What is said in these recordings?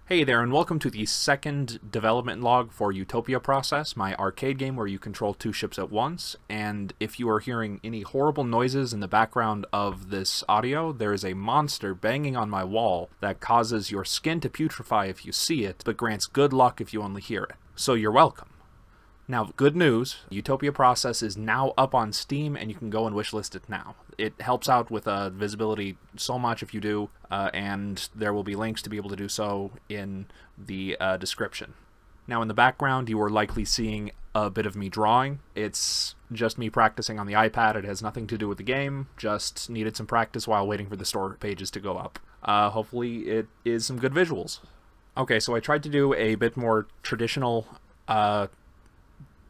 Hey there, and welcome to the second development log for Utopia Process, my arcade game where you control two ships at once. And if you are hearing any horrible noises in the background of this audio, there is a monster banging on my wall that causes your skin to putrefy if you see it, but grants good luck if you only hear it. So you're welcome. Now, good news, Utopia Process is now up on Steam, and you can go and wishlist it now. It helps out with visibility so much if you do, and there will be links to be able to do so in the description. Now, in the background, you are likely seeing a bit of me drawing. It's just me practicing on the iPad. It has nothing to do with the game, just needed some practice while waiting for the store pages to go up. Hopefully it is some good visuals. Okay, so I tried to do a bit more traditional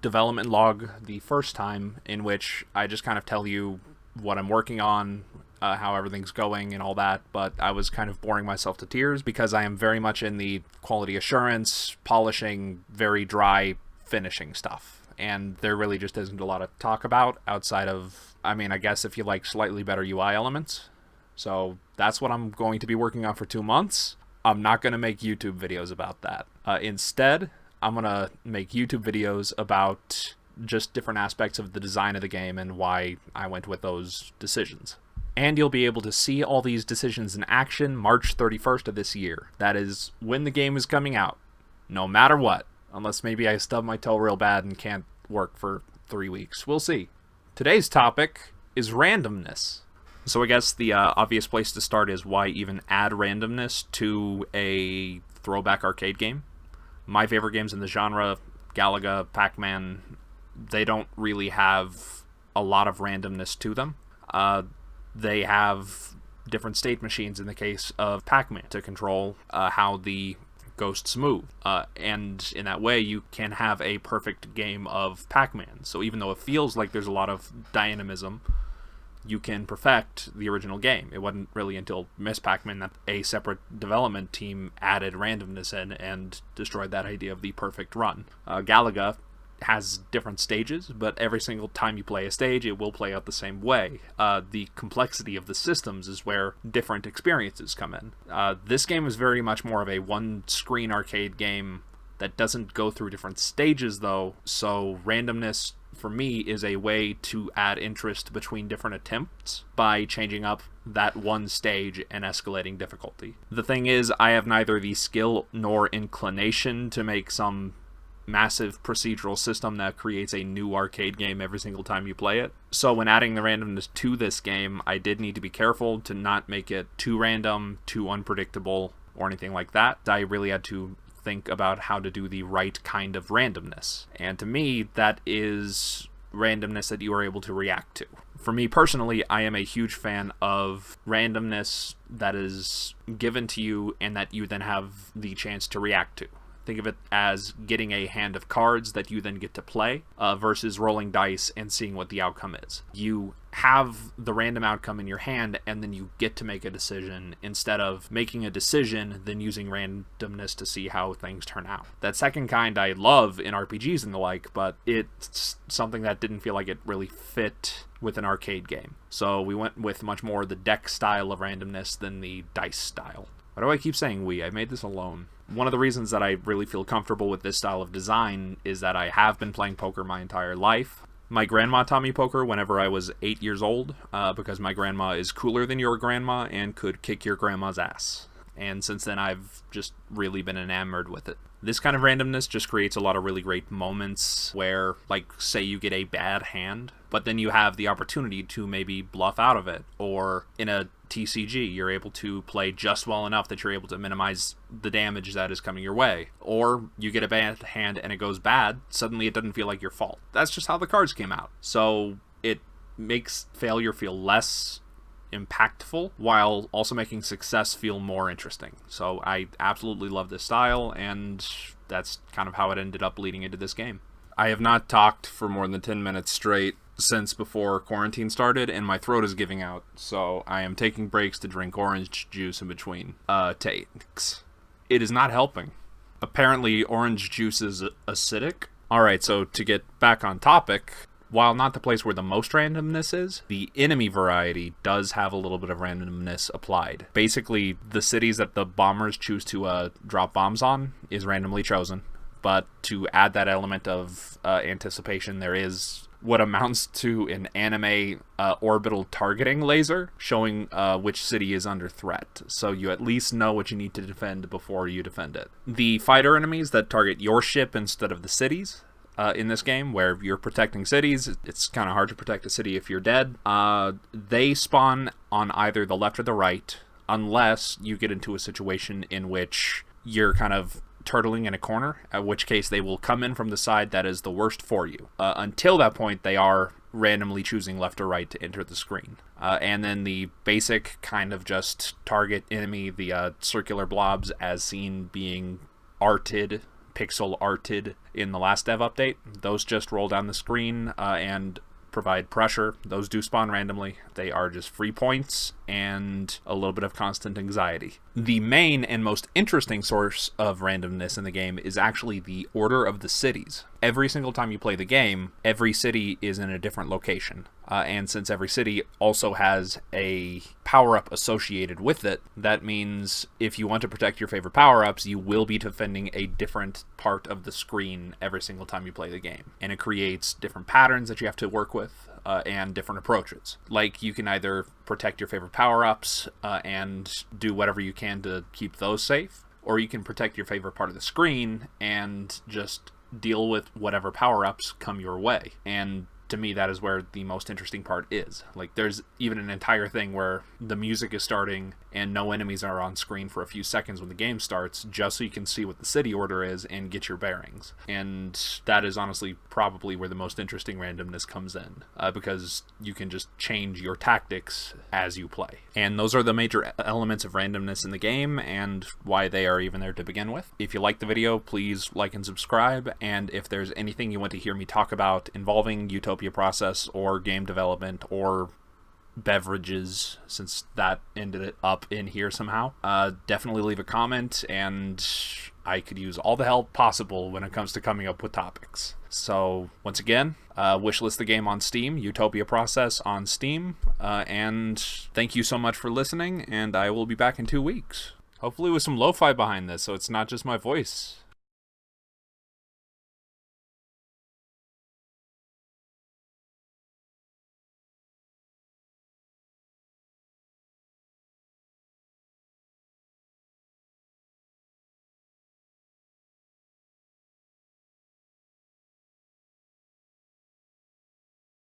development log the first time, in which I just kind of tell you what I'm working on, how everything's going and all that, but I was kind of boring myself to tears because I am very much in the quality assurance, polishing, very dry finishing stuff, and there really just isn't a lot to talk about outside of, I guess if you like slightly better UI elements. So that's what I'm going to be working on for 2 months. I'm not going to make YouTube videos about that. Instead, I'm going to make YouTube videos about just different aspects of the design of the game and why I went with those decisions. And you'll be able to see all these decisions in action March 31st of this year. That is when the game is coming out, no matter what. Unless maybe I stub my toe real bad and can't work for 3 weeks. We'll see. Today's topic is randomness. So I guess the obvious place to start is why even add randomness to a throwback arcade game? My favorite games in the genre, Galaga, Pac-Man, they don't really have a lot of randomness to them. They have different state machines in the case of Pac-Man to control how the ghosts move. And in that way, you can have a perfect game of Pac-Man. So even though it feels like there's a lot of dynamism, you can perfect the original game. It wasn't really until Miss Pac-Man that a separate development team added randomness in and destroyed that idea of the perfect run. Galaga has different stages, but every single time you play a stage, it will play out the same way. The complexity of the systems is where different experiences come in. This game is very much more of a one-screen arcade game that doesn't go through different stages, though, so randomness for me is a way to add interest between different attempts by changing up that one stage and escalating difficulty. The thing is, I have neither the skill nor inclination to make some massive procedural system that creates a new arcade game every single time you play it. So when adding the randomness to this game, I did need to be careful to not make it too random, too unpredictable, or anything like that. I really had to think about how to do the right kind of randomness. And to me, that is randomness that you are able to react to. For me personally, I am a huge fan of randomness that is given to you and that you then have the chance to react to. Think of it as getting a hand of cards that you then get to play versus rolling dice and seeing what the outcome is. You have the random outcome in your hand and then you get to make a decision instead of making a decision then using randomness to see how things turn out. That second kind I love in RPGs and the like, but it's something that didn't feel like it really fit with an arcade game. So we went with much more the deck style of randomness than the dice style. Why do I keep saying we? I made this alone. One of the reasons that I really feel comfortable with this style of design is that I have been playing poker my entire life. My grandma taught me poker whenever I was 8 years old, because my grandma is cooler than your grandma and could kick your grandma's ass. And since then, I've just really been enamored with it. This kind of randomness just creates a lot of really great moments where, like, say you get a bad hand, but then you have the opportunity to maybe bluff out of it, or in a TCG, you're able to play just well enough that you're able to minimize the damage that is coming your way. Or you get a bad hand and it goes bad, suddenly it doesn't feel like your fault. That's just how the cards came out. So it makes failure feel less impactful while also making success feel more interesting. So I absolutely love this style, and that's kind of how it ended up leading into this game. I have not talked for more than 10 minutes straight since before quarantine started, and my throat is giving out, so I am taking breaks to drink orange juice in between takes. It is not helping. Apparently, orange juice is acidic. Alright, so to get back on topic, while not the place where the most randomness is, the enemy variety does have a little bit of randomness applied. Basically, the cities that the bombers choose to drop bombs on is randomly chosen, but to add that element of anticipation, there is what amounts to an anime orbital targeting laser showing which city is under threat, so you at least know what you need to defend before you defend it. The fighter enemies that target your ship instead of the cities in this game, where you're protecting cities, it's kind of hard to protect a city if you're dead. They spawn on either the left or the right, unless you get into a situation in which you're kind of turtling in a corner, at which case they will come in from the side that is the worst for you. Until that point, they are randomly choosing left or right to enter the screen. And then the basic kind of just target enemy, the circular blobs as seen being arted, pixel arted in the last dev update, those just roll down the screen and provide pressure. Those do spawn randomly. They are just free points and a little bit of constant anxiety. The main and most interesting source of randomness in the game is actually the order of the cities. Every single time you play the game, every city is in a different location. And since every city also has a power-up associated with it, that means if you want to protect your favorite power-ups, you will be defending a different part of the screen every single time you play the game. And it creates different patterns that you have to work with and different approaches. Like, you can either protect your favorite power-ups and do whatever you can to keep those safe, or you can protect your favorite part of the screen and just deal with whatever power-ups come your way. And to me, that is where the most interesting part is. Like, there's even an entire thing where the music is starting and no enemies are on screen for a few seconds when the game starts, just so you can see what the city order is and get your bearings. And that is honestly probably where the most interesting randomness comes in, because you can just change your tactics as you play. And those are the major elements of randomness in the game and why they are even there to begin with. If you like the video, please like and subscribe, and if there's anything you want to hear me talk about involving Utopia process or game development or beverages, since that ended it up in here somehow, definitely leave a comment, and I could use all the help possible when it comes to coming up with topics. So once again, wishlist the game on Steam, Utopia process on Steam, and thank you so much for listening, and I will be back in 2 weeks. Hopefully with some lo-fi behind this, so it's not just my voice.